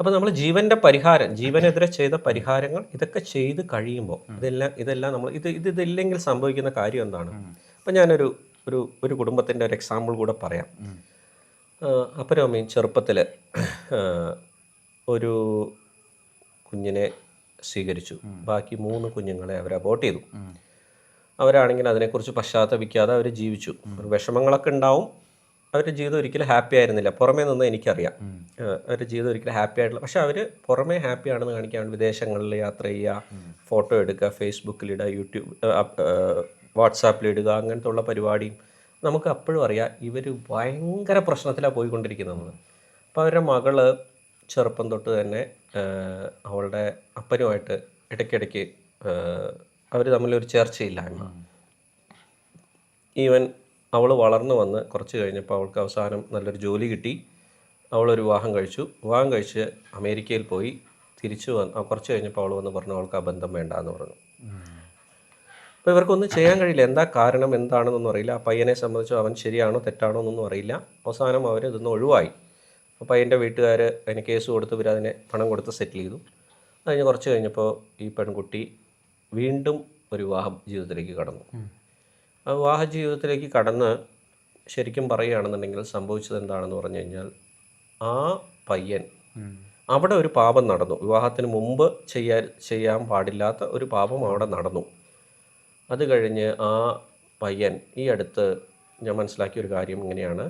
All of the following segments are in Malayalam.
അപ്പോൾ നമ്മൾ ജീവൻ്റെ പരിഹാരം, ജീവനെതിരെ ചെയ്ത പരിഹാരങ്ങൾ ഇതൊക്കെ ചെയ്ത് കഴിയുമ്പോൾ ഇതെല്ലാം നമ്മൾ ഇതില്ലെങ്കിൽ സംഭവിക്കുന്ന കാര്യം എന്താണ്? അപ്പം ഞാനൊരു ഒരു ഒരു കുടുംബത്തിൻ്റെ ഒരു എക്സാമ്പിൾ കൂടെ പറയാം. അപ്പനും അമ്മയും ചെറുപ്പത്തിൽ ഒരു കുഞ്ഞിനെ സ്വീകരിച്ചു. ബാക്കി 3 കുഞ്ഞുങ്ങളെ അവർ അബോർട്ട് ചെയ്തു. അവരാണെങ്കിൽ അതിനെക്കുറിച്ച് പശ്ചാത്തപിക്കാതെ അവർ ജീവിച്ചു. വിഷമങ്ങളൊക്കെ ഉണ്ടാവും. അവരുടെ ജീവിതം ഒരിക്കലും ഹാപ്പി ആയിരുന്നില്ല. പുറമേ നിന്ന് എനിക്കറിയാം അവരുടെ ജീവിതം ഒരിക്കലും ഹാപ്പി ആയിട്ടില്ല. പക്ഷെ അവർ പുറമേ ഹാപ്പി ആണെന്ന് കാണിക്കാൻ വിദേശങ്ങളിൽ യാത്ര ചെയ്യുക, ഫോട്ടോ എടുക്കുക, ഫേസ്ബുക്കിലിടുക, യൂട്യൂബ് വാട്സാപ്പിലിടുക, അങ്ങനത്തെ ഉള്ള പരിപാടിയും നമുക്ക് അപ്പോഴും അറിയാം ഇവർ ഭയങ്കര പ്രശ്നത്തിലാണ് പോയിക്കൊണ്ടിരിക്കുന്നതെന്ന്. അപ്പോൾ അവരുടെ മകള് ചെറുപ്പം തൊട്ട് തന്നെ അവളുടെ അപ്പനുമായിട്ട് ഇടയ്ക്കിടയ്ക്ക് അവർ തമ്മിലൊരു ചേർച്ചയില്ലായ്മ. ഈവൻ അവൾ വളർന്നു വന്ന് കുറച്ച് കഴിഞ്ഞപ്പോൾ അവൾക്ക് അവസാനം നല്ലൊരു ജോലി കിട്ടി. അവളൊരു വിവാഹം കഴിച്ച് അമേരിക്കയിൽ പോയി. തിരിച്ചു വന്ന് കുറച്ച് കഴിഞ്ഞപ്പോൾ അവൾ വന്ന് പറഞ്ഞു അവൾക്ക് ആ ബന്ധം വേണ്ട എന്ന് പറഞ്ഞു. അപ്പോൾ ഇവർക്കൊന്നും ചെയ്യാൻ കഴിയില്ല. എന്താ കാരണം എന്താണെന്നൊന്നും അറിയില്ല. ആ പയ്യനെ സംബന്ധിച്ച് അവൻ ശരിയാണോ തെറ്റാണോ എന്നൊന്നും അറിയില്ല. അവസാനം അവർ ഇതൊന്ന് ഒഴിവായി. അപ്പോൾ പയ്യൻ്റെ വീട്ടുകാർ അതിന് കേസ് കൊടുത്ത് ഇവർ അതിനെ പണം കൊടുത്ത് സെറ്റിൽ ചെയ്തു. അതിന് കുറച്ച് കഴിഞ്ഞപ്പോൾ ഈ പെൺകുട്ടി വീണ്ടും ഒരു വിവാഹ ജീവിതത്തിലേക്ക് കടന്നു. ആ വിവാഹ ജീവിതത്തിലേക്ക് കടന്ന് ശരിക്കും പറയുകയാണെന്നുണ്ടെങ്കിൽ സംഭവിച്ചത് എന്താണെന്ന് പറഞ്ഞു കഴിഞ്ഞാൽ ആ പയ്യൻ അവിടെ ഒരു പാപം നടന്നു. വിവാഹത്തിന് മുമ്പ് ചെയ്യാൻ പാടില്ലാത്ത ഒരു പാപം അവിടെ നടന്നു. അത് കഴിഞ്ഞ് ആ പയ്യൻ ഈ അടുത്ത് ഞാൻ മനസ്സിലാക്കിയ ഒരു കാര്യം ഇങ്ങനെയാണ്,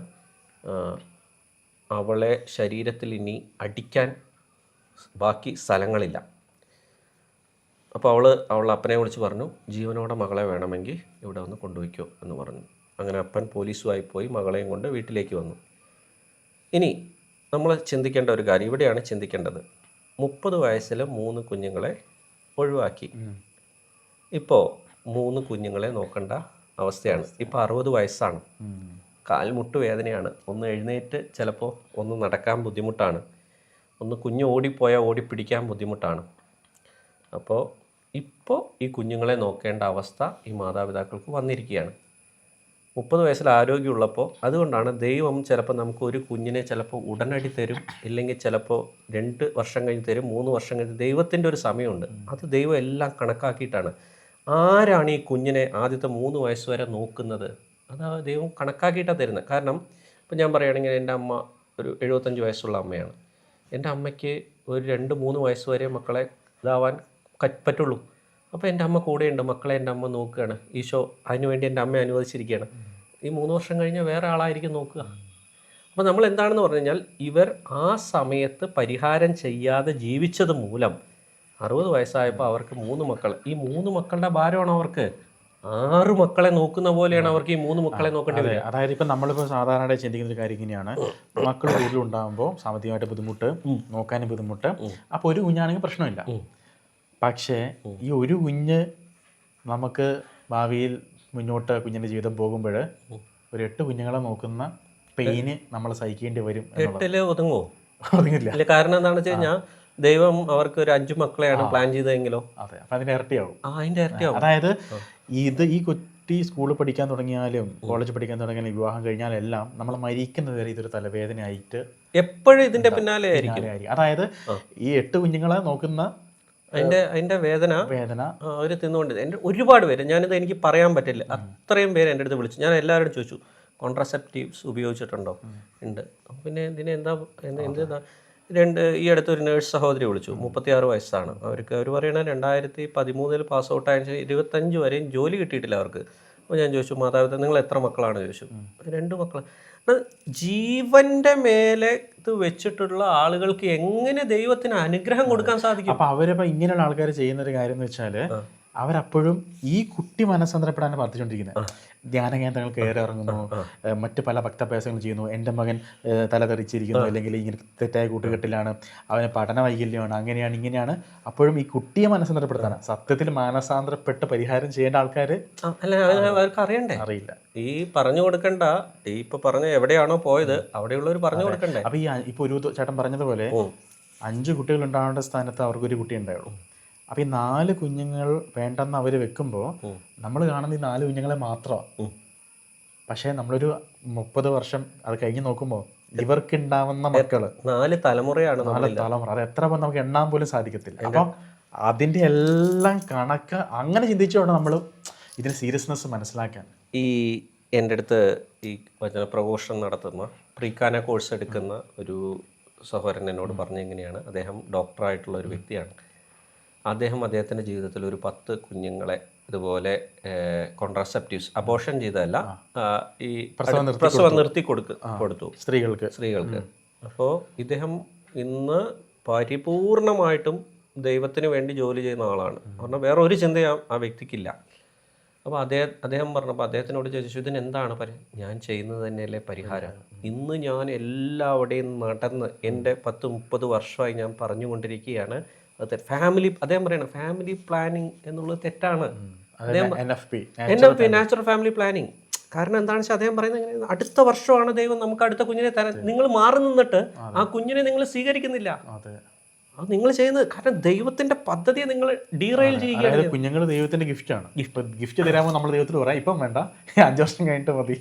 അവളെ ശരീരത്തിൽ ഇനി അടിക്കാൻ ബാക്കി സ്ഥലങ്ങളില്ല. അപ്പോൾ അവളുടെ അപ്പനെ വിളിച്ച് പറഞ്ഞു ജീവനോടെ മകളെ വേണമെങ്കിൽ ഇവിടെ വന്ന് കൊണ്ടുപോയിക്കോ എന്ന് പറഞ്ഞു. അങ്ങനെ അപ്പൻ പോലീസുമായി പോയി മകളെയും കൊണ്ട് വീട്ടിലേക്ക് വന്നു. ഇനി നമ്മൾ ചിന്തിക്കേണ്ട ഒരു കാര്യം ഇവിടെയാണ് ചിന്തിക്കേണ്ടത്. 30 വയസ്സിൽ 3 കുഞ്ഞുങ്ങളെ ഒഴിവാക്കി. ഇപ്പോൾ 3 കുഞ്ഞുങ്ങളെ നോക്കേണ്ട അവസ്ഥയാണ്. ഇപ്പോൾ 60 വയസ്സാണ്. കാൽമുട്ട് വേദനയാണ്. ഒന്ന് എഴുന്നേറ്റ് ചിലപ്പോൾ ഒന്ന് നടക്കാൻ ബുദ്ധിമുട്ടാണ്. ഒന്ന് കുഞ്ഞ് ഓടിപ്പോയാൽ ഓടിപ്പിടിക്കാൻ ബുദ്ധിമുട്ടാണ്. അപ്പോൾ ഇപ്പോൾ ഈ കുഞ്ഞുങ്ങളെ നോക്കേണ്ട അവസ്ഥ ഈ മാതാപിതാക്കൾക്ക് വന്നിരിക്കുകയാണ്. 30 വയസ്സിൽ ആരോഗ്യമുള്ളപ്പോൾ. അതുകൊണ്ടാണ് ദൈവം ചിലപ്പോൾ നമുക്ക് ഒരു കുഞ്ഞിനെ ചിലപ്പോൾ ഉടനടി തരും, ഇല്ലെങ്കിൽ ചിലപ്പോൾ 2 വർഷം കഴിഞ്ഞ് തരും, 3 വർഷം കഴിഞ്ഞ്. ദൈവത്തിൻ്റെ ഒരു സമയമുണ്ട്. അത് ദൈവം എല്ലാം കണക്കാക്കിയിട്ടാണ്. ആരാണ് ഈ കുഞ്ഞിനെ ആദ്യത്തെ 3 വയസ്സ് വരെ നോക്കുന്നത്? അത് ദൈവം കണക്കാക്കിയിട്ടാണ് തരുന്നത്. കാരണം ഇപ്പം ഞാൻ പറയുകയാണെങ്കിൽ എൻ്റെ അമ്മ ഒരു 75 വയസ്സുള്ള അമ്മയാണ്. എൻ്റെ അമ്മയ്ക്ക് ഒരു 2-3 വയസ്സ് വരെ മക്കളെ ഇതാവാൻ പറ്റുള്ളൂ. അപ്പോൾ എൻ്റെ അമ്മ കൂടെയുണ്ട്. മക്കളെ എൻ്റെ അമ്മ നോക്കുകയാണ്. ഈശോ അതിനുവേണ്ടി എൻ്റെ അമ്മയെ അനുവദിച്ചിരിക്കുകയാണ്. ഈ 3 വർഷം കഴിഞ്ഞാൽ വേറെ ആളായിരിക്കും നോക്കുക. അപ്പോൾ നമ്മൾ എന്താണെന്ന് പറഞ്ഞു കഴിഞ്ഞാൽ ഇവർ ആ സമയത്ത് പരിഹാരം ചെയ്യാതെ ജീവിച്ചത് മൂലം 60 വയസ്സായപ്പോൾ അവർക്ക് 3 മക്കൾ. ഈ 3 മക്കളുടെ ഭാരമാണ് അവർക്ക്. 6 മക്കളെ നോക്കുന്ന പോലെയാണ് അവർക്ക് ഈ 3 മക്കളെ നോക്കേണ്ടി വരിക. അതായത് ഇപ്പം നമ്മളിപ്പോൾ സാധാരണ ചിന്തിക്കുന്ന ഒരു കാര്യം ഇങ്ങനെയാണ്, മക്കൾ കൂടുതലുണ്ടാകുമ്പോൾ സാമ്പത്തികമായിട്ട് ബുദ്ധിമുട്ട്, നോക്കാനും ബുദ്ധിമുട്ട്. അപ്പോൾ ഒരു കുഞ്ഞാണെങ്കിൽ പ്രശ്നമില്ല. പക്ഷേ ഈ ഒരു കുഞ്ഞ് നമുക്ക് ഭാവിയിൽ മുന്നോട്ട് കുഞ്ഞിൻ്റെ ജീവിതം പോകുമ്പോൾ ഒരു 8 കുഞ്ഞുങ്ങളെ നോക്കുന്ന പെയിന് നമ്മൾ സഹിക്കേണ്ടി വരും. 8 ഒതുങ്ങുമോ? ഒതുങ്ങില്ല. കാരണം എന്താണെന്ന് വെച്ച് കഴിഞ്ഞാൽ ദൈവം അവർക്ക് ഒരു 5 മക്കളെയാണ് പ്ലാൻ ചെയ്തതെങ്കിലോ? അതെ, അപ്പം അതിൻ്റെ ഇരട്ടിയാവും. അതിൻ്റെ ഇരട്ടിയാവും. അതായത് ഈ കുട്ടി സ്കൂളിൽ പഠിക്കാൻ തുടങ്ങിയാലും കോളേജ് പഠിക്കാൻ തുടങ്ങിയാലും വിവാഹം കഴിഞ്ഞാലെല്ലാം നമ്മൾ മരിക്കുന്നത് വരെ ഇതൊരു തലവേദനയായിട്ട് എപ്പോഴും ഇതിൻ്റെ പിന്നാലെ ആയിരിക്കും. അതായത് ഈ 8 കുഞ്ഞുങ്ങളെ നോക്കുന്ന അതിൻ്റെ വേദന അവർ തിന്നുകൊണ്ട് എൻ്റെ ഒരുപാട് പേര്, ഞാനിത് എനിക്ക് പറയാൻ പറ്റില്ല, അത്രയും പേര് എൻ്റെ അടുത്ത് വിളിച്ചു. ഞാൻ എല്ലാവരോടും ചോദിച്ചു കോൺട്രാസെപ്റ്റീവ്സ് ഉപയോഗിച്ചിട്ടുണ്ടോ? ഉണ്ട്. പിന്നെ എന്തിനാ ഈ അടുത്തൊരു നേഴ്സ് സഹോദരി വിളിച്ചു. 36 വയസ്സാണ് അവർക്ക്. അവർ പറയണ 2013 പാസ് ഔട്ട് ആയ 25 വരെയും ജോലി കിട്ടിയിട്ടില്ല അവർക്ക്. അപ്പോൾ ഞാൻ ചോദിച്ചു മാതാപിതാക്കൾ നിങ്ങൾ എത്ര മക്കളാണ് ചോദിച്ചു. 2 മക്കൾ. ജീവന്റെ മേലെ ഇത് വെച്ചിട്ടുള്ള ആളുകൾക്ക് എങ്ങനെ ദൈവത്തിന് അനുഗ്രഹം കൊടുക്കാൻ സാധിക്കും? അപ്പൊ അവരിപ്പോ ഇങ്ങനെയുള്ള ആൾക്കാർ ചെയ്യുന്ന ഒരു കാര്യം എന്ന് വെച്ചാല് അവരപ്പോഴും ഈ കുട്ടി മനസ്സന്തരപ്പെടാൻ പ്രാർത്ഥിച്ചുകൊണ്ടിരിക്കുന്നത്. ധ്യാന കേന്ദ്രങ്ങൾ കയറി ഇറങ്ങുന്നു, മറ്റ് പല ഭക്തഭ്യാസങ്ങൾ ചെയ്യുന്നു. എൻ്റെ മകൻ തലതെറിച്ചിരിക്കുന്നു, അല്ലെങ്കിൽ ഇങ്ങനെ തെറ്റായ കൂട്ടുകെട്ടിലാണ്, അവന് പഠന വൈകല്യമാണ്, അങ്ങനെയാണ് ഇങ്ങനെയാണ്. അപ്പോഴും ഈ കുട്ടിയെ മനസ്സന്തരപ്പെടുത്താണ്. സത്യത്തിൽ മാനസാന്തരപ്പെട്ട് പരിഹാരം ചെയ്യേണ്ട ആൾക്കാർ അവർക്ക് അറിയണ്ടേ? അറിയില്ല. ഈ പറഞ്ഞു കൊടുക്കണ്ട, ഈ ഇപ്പൊ പറഞ്ഞ എവിടെയാണോ പോയത് അവിടെയുള്ളവർ പറഞ്ഞു കൊടുക്കണ്ടേ? അപ്പൊ ഇപ്പൊ ഒരു ചേട്ടൻ പറഞ്ഞതുപോലെ 5 കുട്ടികൾ ഉണ്ടാവേണ്ട സ്ഥാനത്ത് അവർക്കൊരു കുട്ടി ഉണ്ടായുള്ളൂ. അപ്പോൾ ഈ 4 കുഞ്ഞുങ്ങൾ വേണ്ടെന്ന് അവർ വെക്കുമ്പോൾ നമ്മൾ കാണുന്ന ഈ 4 കുഞ്ഞുങ്ങളെ മാത്രമാണ്. പക്ഷേ നമ്മളൊരു 30 വർഷം അത് കഴിഞ്ഞ് നോക്കുമ്പോൾ ഇവർക്ക് ഉണ്ടാവുന്ന മക്കള് 4 തലമുറയാണ് നമ്മൾ 4 തലമുറ, അത് എത്ര പേർ നമുക്ക് എണ്ണാൻ പോലും സാധിക്കത്തില്ല. അപ്പം അതിൻ്റെ എല്ലാം കണക്ക് അങ്ങനെ ചിന്തിച്ചുകൊണ്ട് നമ്മൾ ഇതിന് സീരിയസ്നെസ് മനസ്സിലാക്കാൻ. ഈ എൻ്റെ അടുത്ത് ഈ വചന പ്രഘോഷണം നടത്തുന്ന പ്രീക്കാന കോഴ്സ് എടുക്കുന്ന ഒരു സഹോദരൻ എന്നോട് പറഞ്ഞെങ്ങനെയാണ്, അദ്ദേഹം ഡോക്ടറായിട്ടുള്ള ഒരു വ്യക്തിയാണ്. അദ്ദേഹത്തിൻ്റെ ജീവിതത്തിൽ ഒരു 10 കുഞ്ഞുങ്ങളെ ഇതുപോലെ അബോർഷൻ ചെയ്തതല്ല, ഈ പ്രസവം നിർത്തി കൊടുത്തു സ്ത്രീകൾക്ക്. അപ്പോൾ ഇദ്ദേഹം ഇന്ന് പരിപൂർണമായിട്ടും ദൈവത്തിന് വേണ്ടി ജോലി ചെയ്യുന്ന ആളാണ്. പറഞ്ഞാൽ വേറെ ഒരു ചിന്തയും ആ വ്യക്തിക്കില്ല. അപ്പോൾ അദ്ദേഹം പറഞ്ഞപ്പോൾ അദ്ദേഹത്തിനോട് ചോദിച്ചു, ഇതിന് എന്താണ് ഞാൻ ചെയ്യുന്നത് തന്നെയല്ലേ പരിഹാരം? ഇന്ന് ഞാൻ എല്ലാവിടെയും നടന്ന് എൻ്റെ 10-30 വർഷമായി ഞാൻ പറഞ്ഞുകൊണ്ടിരിക്കുകയാണ് അത് അദ്ദേഹം പറയണം ഫാമിലി പ്ലാനിങ് എന്നുള്ളത് തെറ്റാണ്. NFP natural family planning. കാരണം എന്താണെന്ന് വെച്ചാൽ അദ്ദേഹം പറയുന്നത് അടുത്ത വർഷമാണ് ദൈവം നമുക്ക് അടുത്ത കുഞ്ഞിനെ തരാൻ. നിങ്ങൾ മാറി നിന്നിട്ട് ആ കുഞ്ഞിനെ നിങ്ങൾ സ്വീകരിക്കുന്നില്ല. അത് നിങ്ങൾ ചെയ്യുന്നത് കാരണം ദൈവത്തിന്റെ പദ്ധതിയെ നിങ്ങൾ ഡീറെയിൽ ചെയ്യുകയാണ്. കുഞ്ഞുങ്ങൾ ദൈവത്തിന്റെ ഗിഫ്റ്റാണ്. ഗിഫ്റ്റ് തരാമോ നമ്മൾ ദൈവത്തിൽ പറയാം, ഇപ്പം വേണ്ട, 5 വർഷം കഴിഞ്ഞിട്ട് മതി.